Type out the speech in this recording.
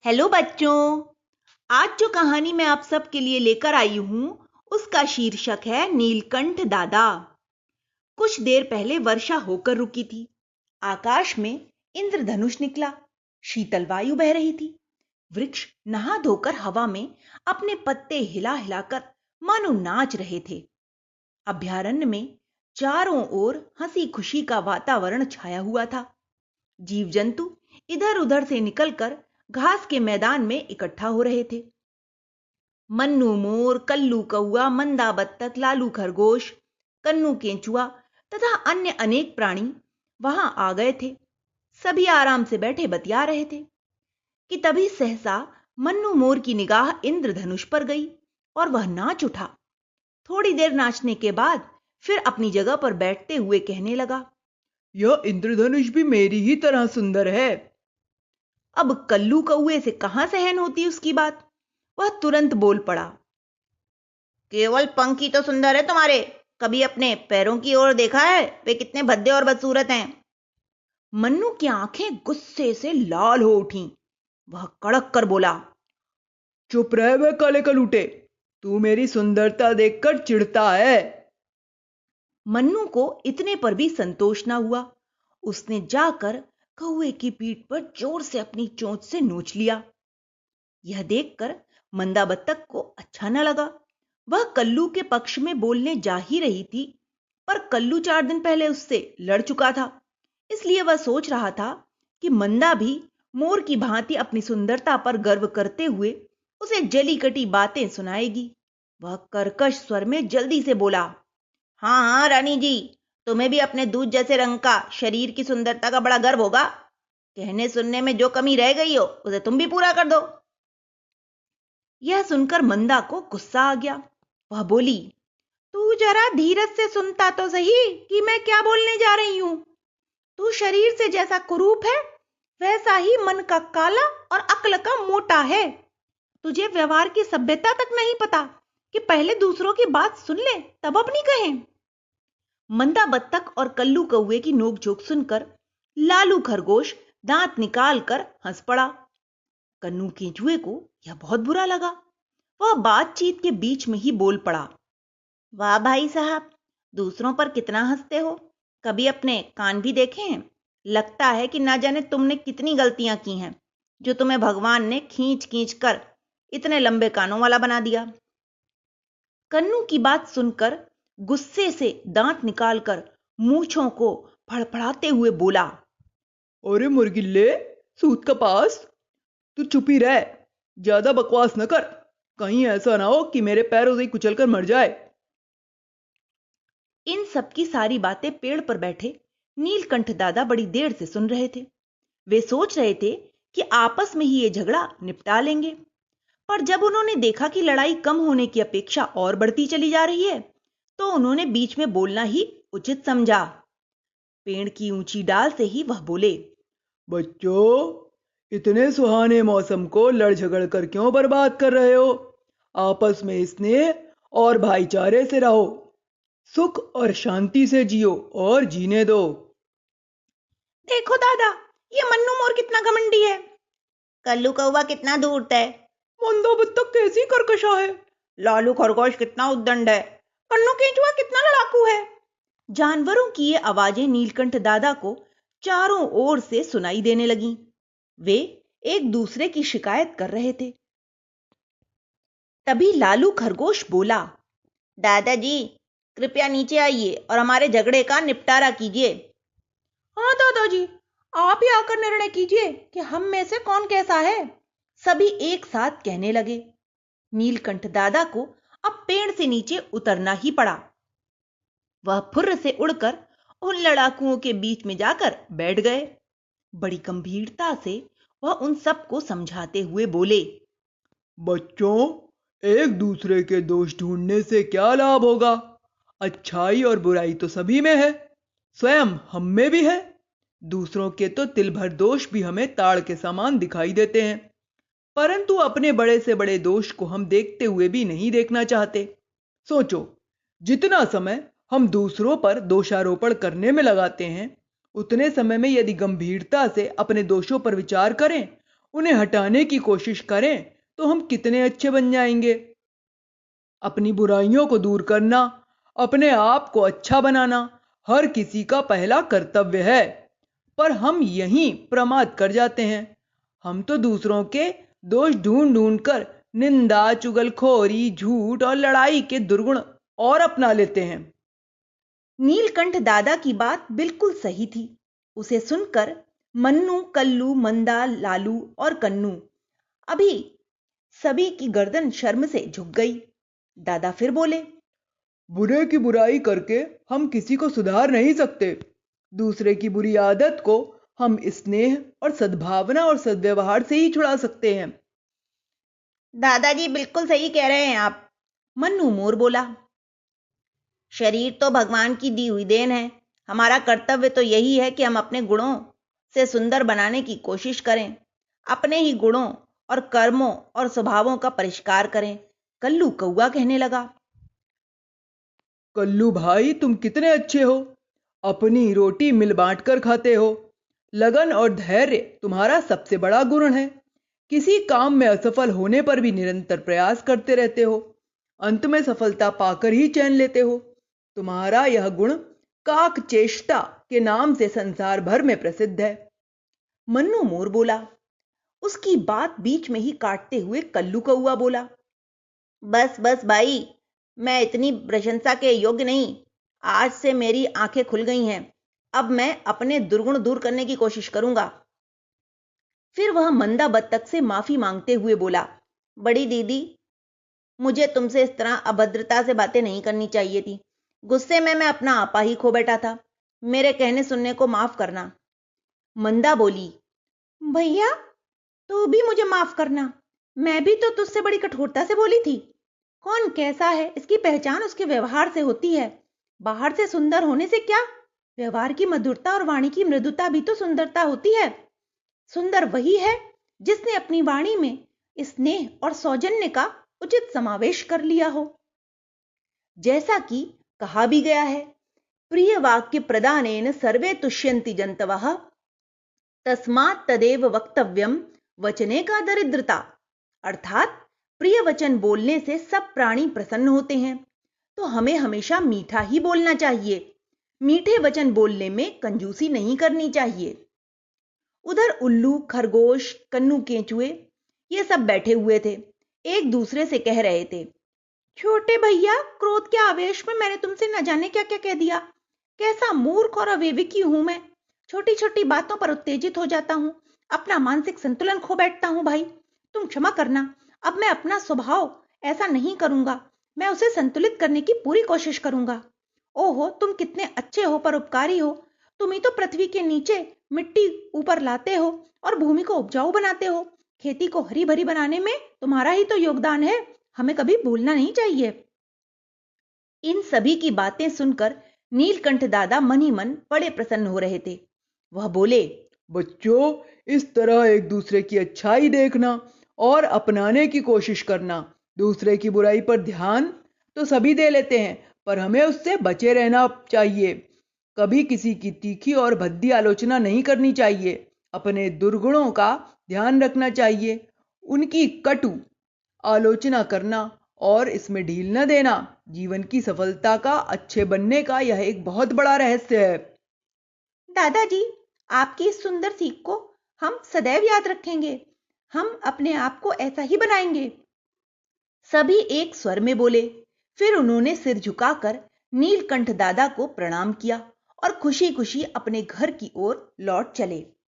Hello बच्चों। आज जो कहानी मैं आप सबके लिए लेकर आई हूं उसका शीर्षक है नीलकंठ दादा। कुछ देर पहले वर्षा होकर रुकी थी। आकाश में इंद्रधनुष निकला। शीतल वायु बह रही थी। वृक्ष नहा धोकर हवा में अपने पत्ते हिला हिलाकर मानो नाच रहे थे। अभयारण्य में चारों ओर हंसी खुशी का वातावरण छाया हुआ था। जीव जंतु इधर उधर से निकलकर घास के मैदान में इकट्ठा हो रहे थे। मन्नू मोर, कल्लू कौआ, मंदा बत्तख, लालू खरगोश, कन्नू केंचुआ तथा अन्य अनेक प्राणी वहां आ गए थे। सभी आराम से बैठे बतिया रहे थे कि तभी सहसा मन्नू मोर की निगाह इंद्रधनुष पर गई और वह नाच उठा। थोड़ी देर नाचने के बाद फिर अपनी जगह पर बैठते हुए कहने लगा, यह इंद्रधनुष भी मेरी ही तरह सुंदर है। अब कल्लू कौए से कहां सहन होती उसकी बात। वह तुरंत बोल पड़ा, केवल पंख ही तो सुंदर है तुम्हारे, कभी अपने पैरों की ओर देखा है? वे कितने भद्दे और बदसूरत हैं। मन्नू की आंखें गुस्से से लाल हो उठीं। वह कड़क कर बोला, चुप रह वे काले कलूटे, तू मेरी सुंदरता देखकर चिढ़ता है। मन्नू को इतने पर भी संतोष न हुआ। उसने जाकर कौए की पीठ पर जोर से अपनी चोंच से नोच लिया। यह देखकर मंदा बत्तख को अच्छा न लगा। वह कल्लू के पक्ष में बोलने जा ही रही थी, पर कल्लू 4 दिन पहले उससे लड़ चुका था। इसलिए वह सोच रहा था कि मंदा भी मोर की भांति अपनी सुंदरता पर गर्व करते हुए उसे जली कटी बातें सुनाएगी। वह कर्कश स्वर में जल्दी से बोला, हाँ हाँ रानी जी, तुम्हें भी अपने दूध जैसे रंग का, शरीर की सुंदरता का बड़ा गर्व होगा। कहने सुनने में जो कमी रह गई हो उसे तुम भी पूरा कर दो। यह सुनकर मंदा को गुस्सा आ गया। वह बोली, तू जरा धीरज से सुनता तो सही कि मैं क्या बोलने जा रही हूं। तू शरीर से जैसा कुरूप है, वैसा ही मन का काला और अक्ल का मोटा है। तुझे व्यवहार की सभ्यता तक नहीं पता कि पहले दूसरों की बात सुन ले तब अपनी कहें। मंदा बत्तख और कल्लू कौए की नोकझोंक सुनकर लालू खरगोश दांत निकाल कर हंस पड़ा। कन्नू केंचुए को यह बहुत बुरा लगा। वह बातचीत के बीच में ही बोल पड़ा, वाह भाई साहब, दूसरों पर कितना हंसते हो। कभी अपने कान भी देखे हैं? लगता है कि ना जाने तुमने कितनी गलतियां की हैं, जो तुम्हें भगवान ने खींच खींच कर इतने लंबे कानों वाला बना दिया। कन्नू की बात सुनकर गुस्से से दांत निकालकर मूंछों को फड़फड़ाते हुए बोला, अरे मुर्गिल्ले, सूत का पास, तू चुप ही रह, ज्यादा बकवास न कर। कहीं ऐसा ना हो कि मेरे पैरों से ही कुचल कर मर जाए। इन सबकी सारी बातें पेड़ पर बैठे नीलकंठ दादा बड़ी देर से सुन रहे थे। वे सोच रहे थे कि आपस में ही ये झगड़ा निपटा लेंगे, पर जब उन्होंने देखा कि लड़ाई कम होने की अपेक्षा और बढ़ती चली जा रही है, तो उन्होंने बीच में बोलना ही उचित समझा। पेड़ की ऊंची डाल से ही वह बोले, बच्चों, इतने सुहाने मौसम को लड़ झगड़ कर क्यों बर्बाद कर रहे हो? आपस में स्नेह और भाईचारे से रहो, सुख और शांति से जियो और जीने दो। देखो दादा, ये मन्नू मोर कितना घमंडी है। कल्लू कौवा कितना धूर्त है। मंदा बत्तख कैसी कर्कशा है। लालू खरगोश कितना उद्दंड है। कन्नू केंचुआ कितना लड़ाकू है। जानवरों की ये आवाजें नीलकंठ दादा को चारों ओर से सुनाई देने लगीं। वे एक दूसरे की शिकायत कर रहे थे। तभी लालू खरगोश बोला, दादाजी, कृपया नीचे आइए और हमारे झगड़े का निपटारा कीजिए। हाँ दादाजी, आप ही आकर निर्णय कीजिए कि हम में से कौन कैसा है। सभी एक साथ कहने लगे। नीलकंठ दादा को अब पेड़ से नीचे उतरना ही पड़ा। वह फुर्र से उड़कर उन लड़ाकुओं के बीच में जाकर बैठ गए। बड़ी गंभीरता से वह उन सबको समझाते हुए बोले, बच्चों, एक दूसरे के दोष ढूंढने से क्या लाभ होगा? अच्छाई और बुराई तो सभी में है, स्वयं हम में भी है। दूसरों के तो तिल भर दोष भी हमें ताड़ के समान दिखाई देते हैं, परंतु अपने बड़े से बड़े दोष को हम देखते हुए भी नहीं देखना चाहते। सोचो, जितना समय हम दूसरों पर दोषारोपण करने में लगाते हैं, उतने समय में यदि गंभीरता से अपने दोषों पर विचार करें उन्हें हटाने की कोशिश करें तो हम कितने अच्छे बन जाएंगे। अपनी बुराइयों को दूर करना, अपने आप को अच्छा बनाना हर किसी का पहला कर्तव्य है, पर हम यहीं प्रमाद कर जाते हैं। हम तो दूसरों के दोष ढूंढ ढूंढ कर निंदा, चुगलखोरी, झूठ और लड़ाई के दुर्गुण और अपना लेते हैं। नीलकंठ दादा की बात बिल्कुल सही थी। उसे सुनकर मन्नू, कल्लू, मंदा, लालू और कन्नू अभी सभी की गर्दन शर्म से झुक गई। दादा फिर बोले, बुरे की बुराई करके हम किसी को सुधार नहीं सकते। दूसरे की बुरी आदत को हम स्नेह और सद्भावना और सद्व्यवहार से ही छुड़ा सकते हैं। दादाजी बिल्कुल सही कह रहे हैं आप, मन्नू मोर बोला। शरीर तो भगवान की दी हुई देन है। हमारा कर्तव्य तो यही है कि हम अपने गुणों से सुंदर बनाने की कोशिश करें, अपने ही गुणों और कर्मों और स्वभावों का परिष्कार करें। कल्लू कौआ कहने लगा, कल्लू भाई, तुम कितने अच्छे हो। अपनी रोटी मिल बांट कर खाते हो। लगन और धैर्य तुम्हारा सबसे बड़ा गुण है। किसी काम में असफल होने पर भी निरंतर प्रयास करते रहते हो। अंत में सफलता पाकर ही चैन लेते हो। तुम्हारा यह गुण काक चेष्टा के नाम से संसार भर में प्रसिद्ध है। मन्नू मोर बोला। उसकी बात बीच में ही काटते हुए कल्लू कौआ बोला, बस बस भाई, मैं इतनी प्रशंसा के योग्य नहीं। आज से मेरी आंखें खुल गई हैं। अब मैं अपने दुर्गुण दूर करने की कोशिश करूंगा। फिर वह मंदा बत्तख से माफी मांगते हुए बोला, बड़ी दीदी, मुझे तुमसे इस तरह अभद्रता से बातें नहीं करनी चाहिए थी। गुस्से में मैं अपना आपा ही खो बैठा था। मेरे कहने सुनने को माफ करना। मंदा बोली, भैया, तू भी मुझे माफ करना। मैं भी तो तुझसे बड़ी कठोरता से बोली थी। कौन कैसा है इसकी पहचान उसके व्यवहार से होती है। बाहर से सुंदर होने से क्या, व्यवहार की मधुरता और वाणी की मृदुता भी तो सुंदरता होती है। सुंदर वही है जिसने अपनी वाणी में स्नेह और सौजन्य का उचित समावेश कर लिया हो। जैसा कि कहा भी गया है, प्रिय वाक्य प्रदानेन सर्वे तुष्यन्ति जंतवः, तस्मात् तदेव वक्तव्यम वचने का दरिद्रता। अर्थात प्रिय वचन बोलने से सब प्राणी प्रसन्न होते हैं, तो हमें हमेशा मीठा ही बोलना चाहिए। मीठे वचन बोलने में कंजूसी नहीं करनी चाहिए। उधर उल्लू, खरगोश, कन्नू केंचुए ये सब बैठे हुए थे। एक दूसरे से कह रहे थे, छोटे भैया, क्रोध के आवेश में मैंने तुमसे न जाने क्या क्या कह दिया। कैसा मूर्ख और अविवेकी हूं मैं। छोटी छोटी बातों पर उत्तेजित हो जाता हूं, अपना मानसिक संतुलन खो बैठता हूं। भाई, तुम क्षमा करना। अब मैं अपना स्वभाव ऐसा नहीं करूंगा। मैं उसे संतुलित करने की पूरी कोशिश करूंगा। ओहो, तुम कितने अच्छे हो, परोपकारी हो। तुम ही तो पृथ्वी के नीचे मिट्टी ऊपर लाते हो और भूमि को उपजाऊ बनाते हो। खेती को हरी भरी बनाने में तुम्हारा ही तो योगदान है। हमें कभी भूलना नहीं चाहिए। इन सभी की बातें सुनकर नीलकंठ दादा मन ही मन बड़े प्रसन्न हो रहे थे। वह बोले, बच्चों, इस तरह एक दूसरे की अच्छाई देखना और अपनाने की कोशिश करना। दूसरे की बुराई पर ध्यान तो सभी दे लेते हैं, पर हमें उससे बचे रहना चाहिए। कभी किसी की तीखी और भद्दी आलोचना नहीं करनी चाहिए। अपने दुर्गुणों का ध्यान रखना चाहिए। उनकी कटु आलोचना करना और इसमें ढील न देना जीवन की सफलता का, अच्छे बनने का यह एक बहुत बड़ा रहस्य है। दादाजी, आपकी इस सुंदर सीख को हम सदैव याद रखेंगे। हम अपने आप को ऐसा ही बनाएंगे। सभी एक स्वर में बोले। फिर उन्होंने सिर झुकाकर नीलकंठ दादा को प्रणाम किया और खुशी खुशी अपने घर की ओर लौट चले।